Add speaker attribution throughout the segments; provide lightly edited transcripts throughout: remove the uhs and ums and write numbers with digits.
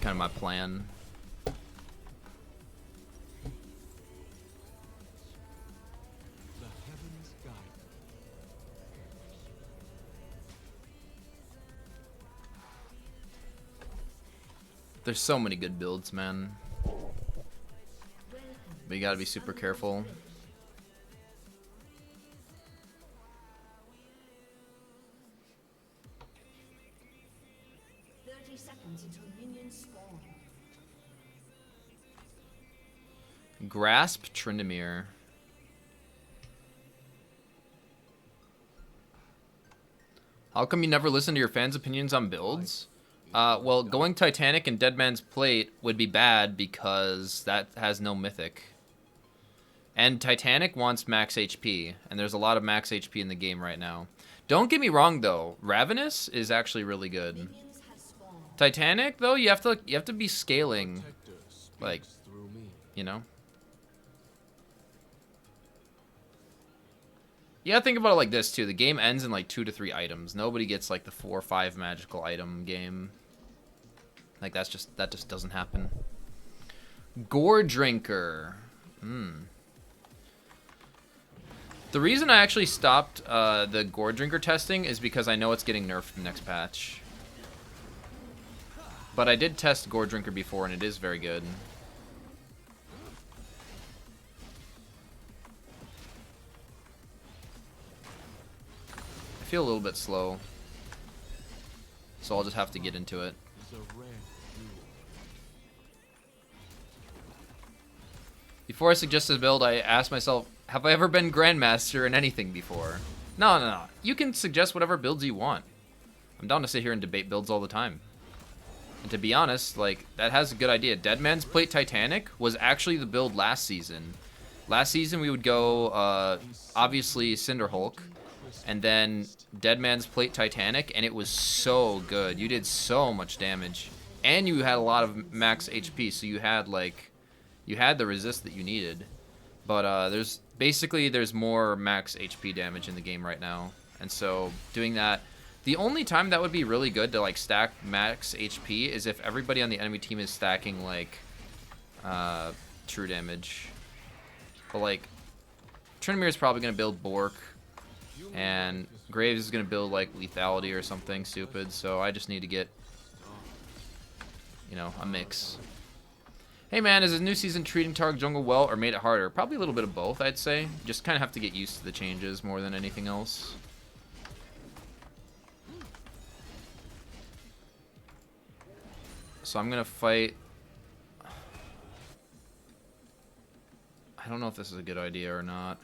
Speaker 1: kind of my plan. There's so many good builds, man. But you gotta be super careful. Grasp Tryndamere. How come you never listen to your fans' opinions on builds? Well, going Titanic and Dead Man's Plate would be bad because that has no mythic. And Titanic wants max HP, and there's a lot of max HP in the game right now. Don't get me wrong though, Ravenous is actually really good. Titanic though, you have to be scaling, like, you know. You gotta think about it like this too. The game ends in like 2 to 3 items. Nobody gets like the 4 or 5 magical item game. Like that just doesn't happen. Gore Drinker. The reason I actually stopped the Gore Drinker testing is because I know it's getting nerfed in the next patch. But I did test Gore Drinker before, and it is very good. I feel a little bit slow, so I'll just have to get into it. Before I suggest this build, I asked myself, have I ever been Grandmaster in anything before? No. You can suggest whatever builds you want. I'm down to sit here and debate builds all the time. And to be honest, like, that has a good idea. Dead Man's Plate Titanic was actually the build last season. Last season we would go, obviously, Cinderhulk, and then Dead Man's Plate Titanic, and it was so good. You did so much damage. And you had a lot of max HP, so you had, like, you had the resist that you needed. But there's more max HP damage in the game right now. And so doing that, the only time that would be really good to like stack max HP is if everybody on the enemy team is stacking like true damage. But like Tryndamere is probably gonna build Bork, and Graves is gonna build like lethality or something stupid. So I just need to get, you know, a mix. Hey man, is the new season treating Taric jungle well or made it harder? Probably a little bit of both, I'd say. Just kind of have to get used to the changes more than anything else. So I'm gonna fight. I don't know if this is a good idea or not.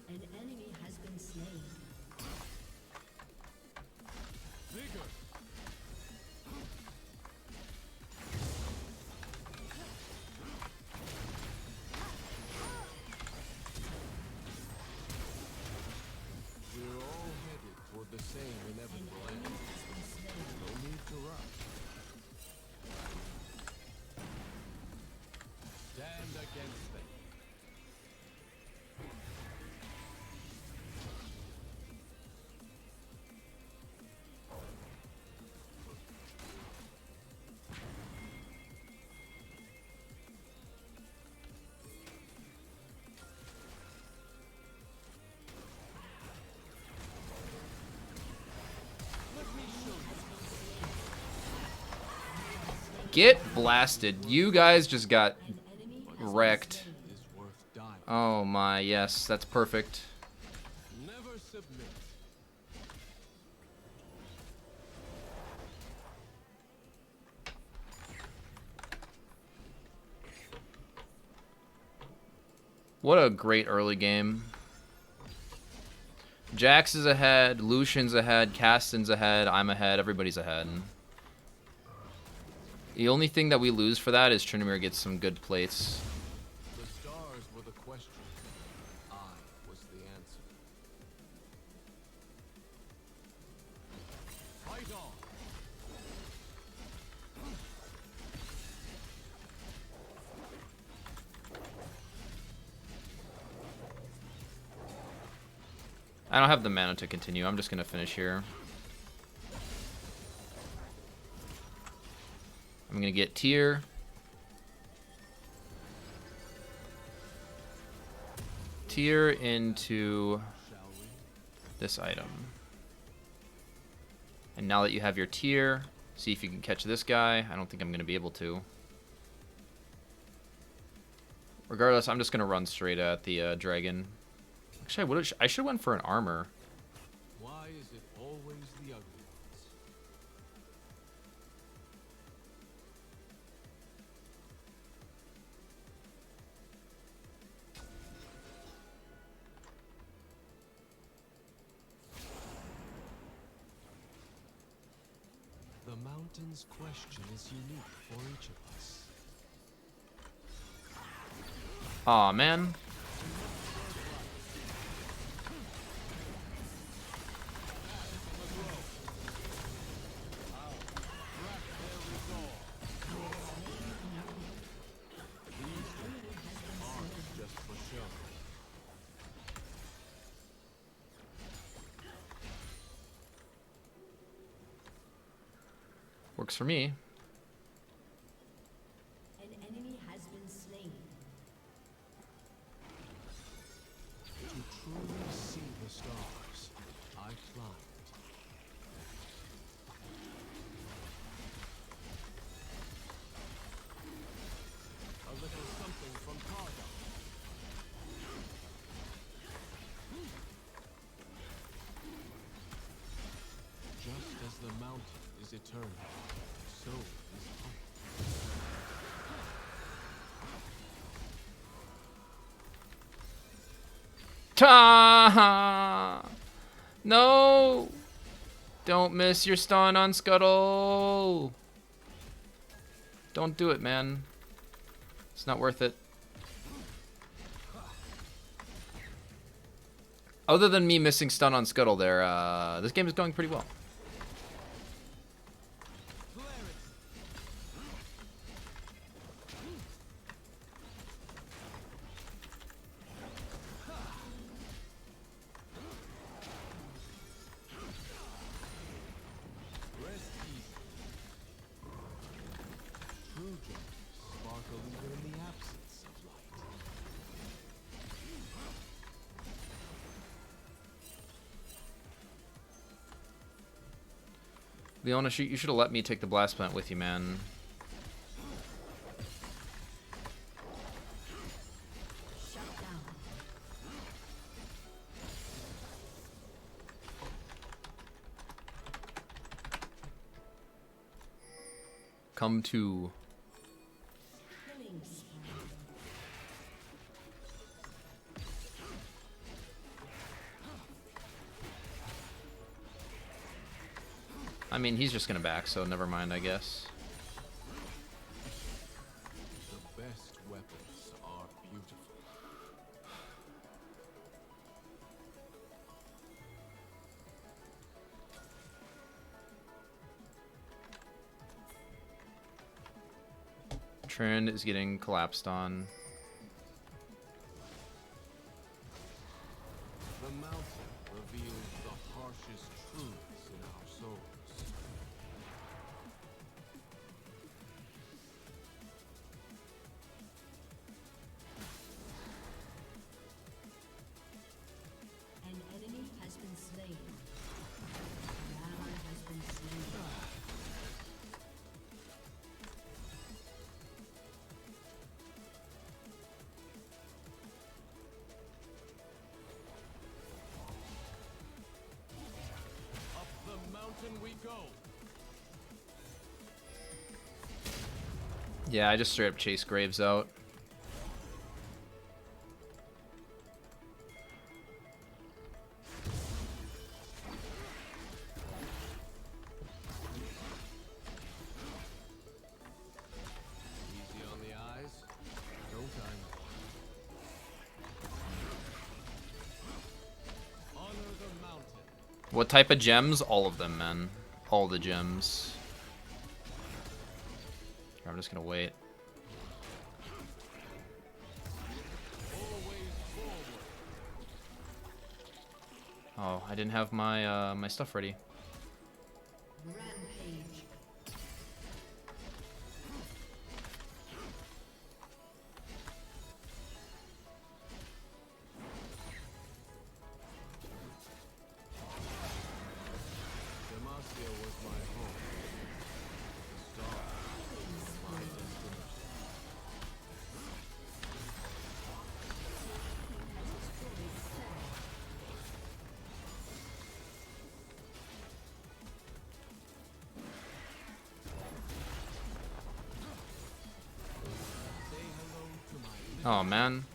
Speaker 2: An enemy has been slain.
Speaker 3: We're all headed toward the same inevitable end. No need to rush. Stand against them.
Speaker 1: Get blasted. You guys just got wrecked. Oh my, yes, that's perfect.
Speaker 3: Never submit.
Speaker 1: What a great early game. Jax is ahead, Lucian's ahead, Caston's ahead, I'm ahead, everybody's ahead. The only thing that we lose for that is Tryndamere gets some good plates.
Speaker 3: The stars were the question. I was the answer. Fight on.
Speaker 1: I don't have the mana to continue. I'm just going to finish here. I'm gonna get tier. Tier into this item. And now that you have your tier, see if you can catch this guy. I don't think I'm gonna be able to. Regardless, I'm just gonna run straight at the dragon. Actually, I should have went for an armor.
Speaker 3: Why is it always the ugly ones? The mountain's question is unique for each of us.
Speaker 1: Aw, man.
Speaker 3: Just for show.
Speaker 1: Works for me.
Speaker 2: An enemy has been slain.
Speaker 3: To truly see the stars, I climbed. A little something from Taric. Just as the mountain is eternal, so is hope.
Speaker 1: Ta! No! Don't miss your stun on Scuttle! Don't do it, man. It's not worth it. Other than me missing stun on Scuttle there, this game is going pretty well.
Speaker 3: Rest easy. True joys sparkle even in the absence of light.
Speaker 1: Leona, you should have let me take the blast plant with you, man.
Speaker 2: Shut down.
Speaker 1: Come to.
Speaker 2: Killing spree.
Speaker 1: I mean, he's just gonna back, so never mind, I guess.
Speaker 3: The best weapons are beautiful.
Speaker 1: Trend is getting collapsed on.
Speaker 3: The mountain reveals the harshest truths in our souls.
Speaker 2: An enemy has been slain. An ally has been slain.
Speaker 3: Up the mountain we go.
Speaker 1: Yeah, I just straight up chase Graves out.
Speaker 3: Easy on the eyes. No time. Honor the mountain.
Speaker 1: What type of gems? All of them, man. All the gems. Here, I'm just gonna wait.
Speaker 3: Always forward.
Speaker 1: Oh, I didn't have my my stuff ready.
Speaker 2: Rampage.
Speaker 3: Here was my home. The stars were my destination. Say hello to my
Speaker 1: Oh man.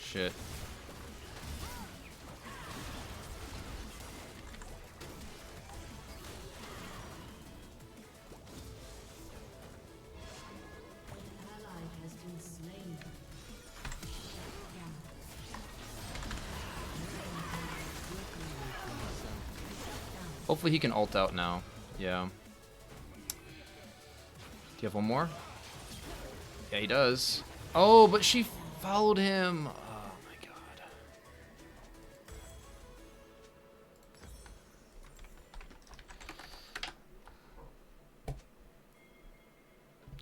Speaker 1: Shit.
Speaker 2: Ally has been slain.
Speaker 1: Hopefully he can ult out now. Yeah. Do you have one more? Yeah, he does. Oh, but she followed him. Oh my god.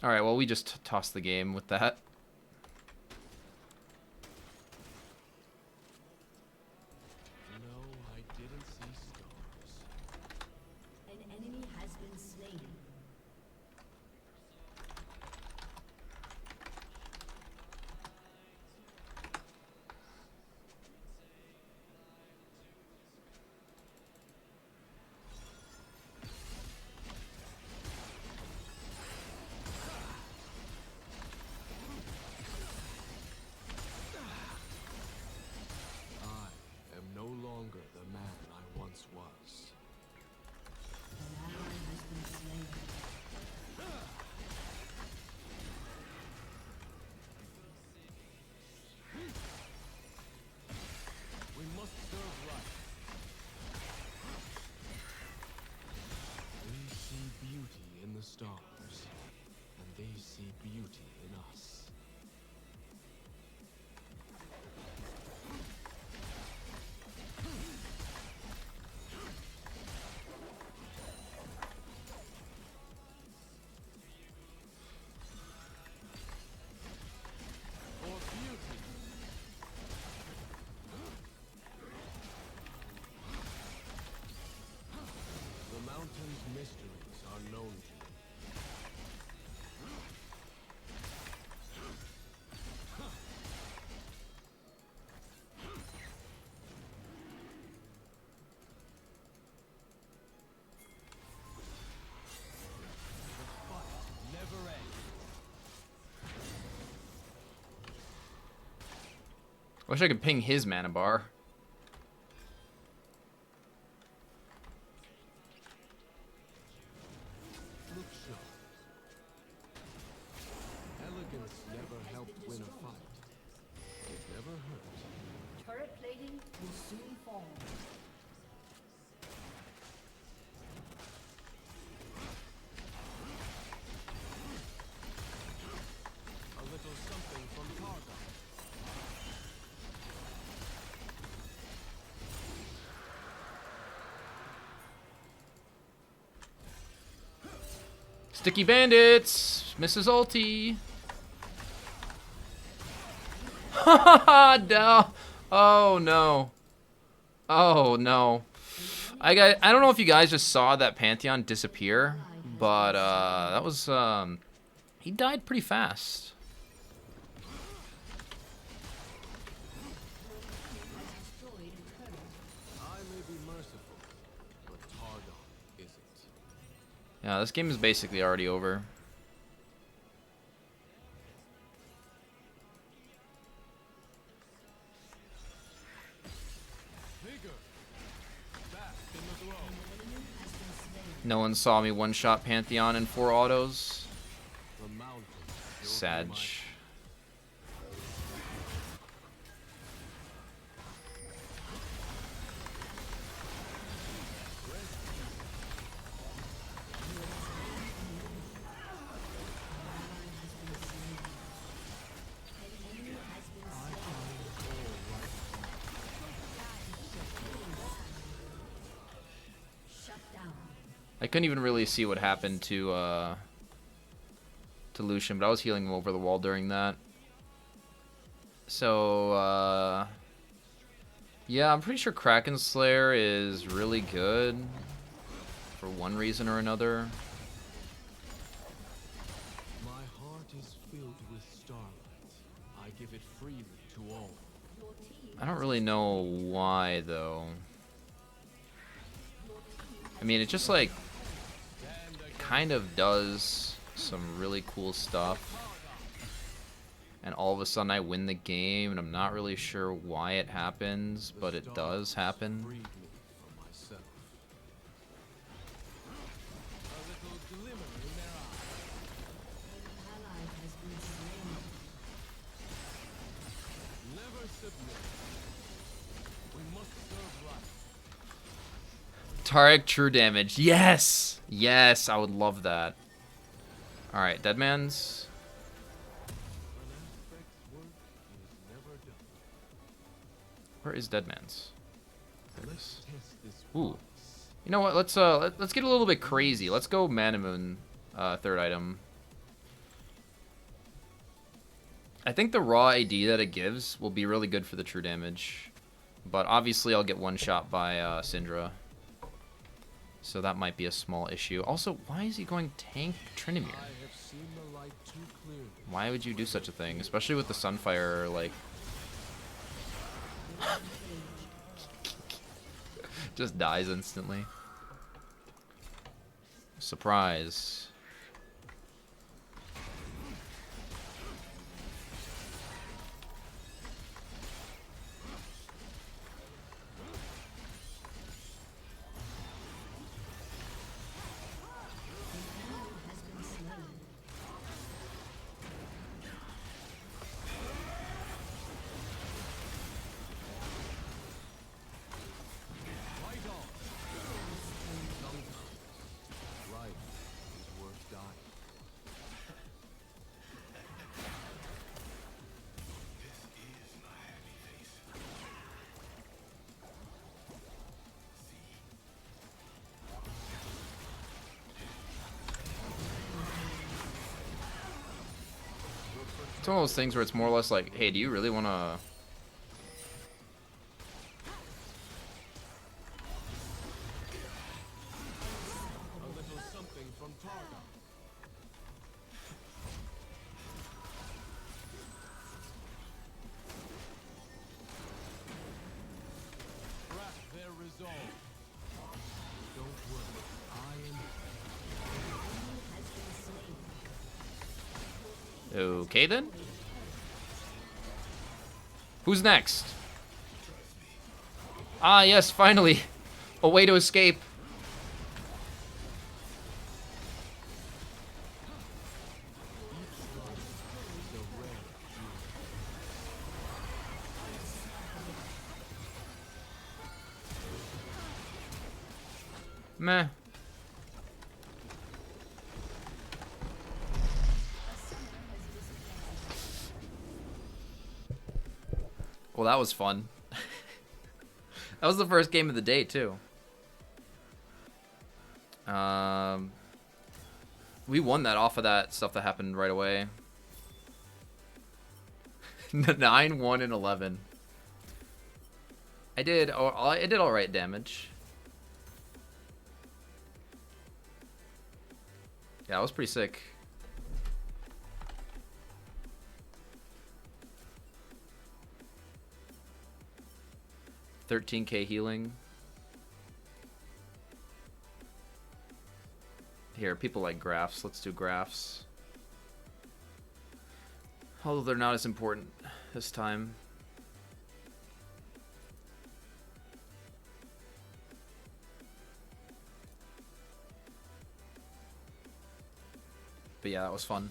Speaker 1: Alright, well, we just tossed the game with that.
Speaker 3: No, I didn't see stars.
Speaker 2: An enemy has been slain.
Speaker 3: I am no longer the man I once was.
Speaker 2: An ally has been slain.
Speaker 3: We must serve right. We see beauty in the stars, and they see beauty in us. For beauty. The mountain's mysteries are known to me. The fight never ends.
Speaker 1: Wish I could ping his mana bar.
Speaker 3: Look sharp. Elegance never helped win a fight. It never hurt.
Speaker 2: Turret plating will soon fall.
Speaker 3: A little something from Taric.
Speaker 1: Sticky bandits! Mrs. Ulti! No. Oh no. Oh no. I don't know if you guys just saw that Pantheon disappear, but that was he died pretty fast.
Speaker 2: Destroyed a turret.
Speaker 3: I may be merciful, but Tardon isn't.
Speaker 1: Yeah, this game is basically already over.
Speaker 3: Vigor! Fast in the throw.
Speaker 1: No one saw me one-shot Pantheon in 4 autos.
Speaker 3: The mountain. will
Speaker 1: Sag.
Speaker 3: be my-
Speaker 2: Shut down.
Speaker 1: I couldn't even really see what happened to Lucian, but I was healing him over the wall during that. So, yeah, I'm pretty sure Kraken Slayer is really good. for one reason or another.
Speaker 3: My heart is filled with starlight. I give it freely to all.
Speaker 1: I don't really know why, though. I mean, it just, like, kind of does some really cool stuff. And all of a sudden I win the game, and I'm not really sure why it happens, but it does happen.
Speaker 3: Freed me from myself. A little glimmer in their eyes.
Speaker 2: Ally has been slain.
Speaker 3: Never submit. We must serve right.
Speaker 1: Taric true damage. Yes! Yes, I would love that. Alright, Deadman's.
Speaker 3: An aspect's work is never done.
Speaker 1: Where is Deadman's? There it
Speaker 3: Let's
Speaker 1: is.
Speaker 3: test this
Speaker 1: Ooh.
Speaker 3: promise.
Speaker 1: You know what? Let's get a little bit crazy. Let's go Mana Moon, third item. I think the raw AD that it gives will be really good for the true damage, but obviously I'll get one shot by Syndra, so that might be a small issue. Also, why is he going tank Trinimir?
Speaker 3: I have seen the light too clearly.
Speaker 1: Why would you do such a thing, especially with the Sunfire? Like, just dies instantly. Surprise.
Speaker 2: Has been slain.
Speaker 3: Right on. Sometimes life is worth dying.
Speaker 1: It's one of those things where it's more or less like, hey, do you really want to...
Speaker 3: A little something from Taric. Crack their resolve. Don't worry, I am
Speaker 2: Has been slain.
Speaker 1: Okay, then? Who's next? Ah, yes, finally. A way to escape.
Speaker 3: the rare jewel.
Speaker 1: Meh. Well, that was fun. That was the first game of the day, too. We won that off of that stuff that happened right away. 9, 1, and 11. I did all right damage. Yeah, that was pretty sick. $13K healing. Here, people like graphs. Let's do graphs. Although they're not as important this time. But yeah, that was fun.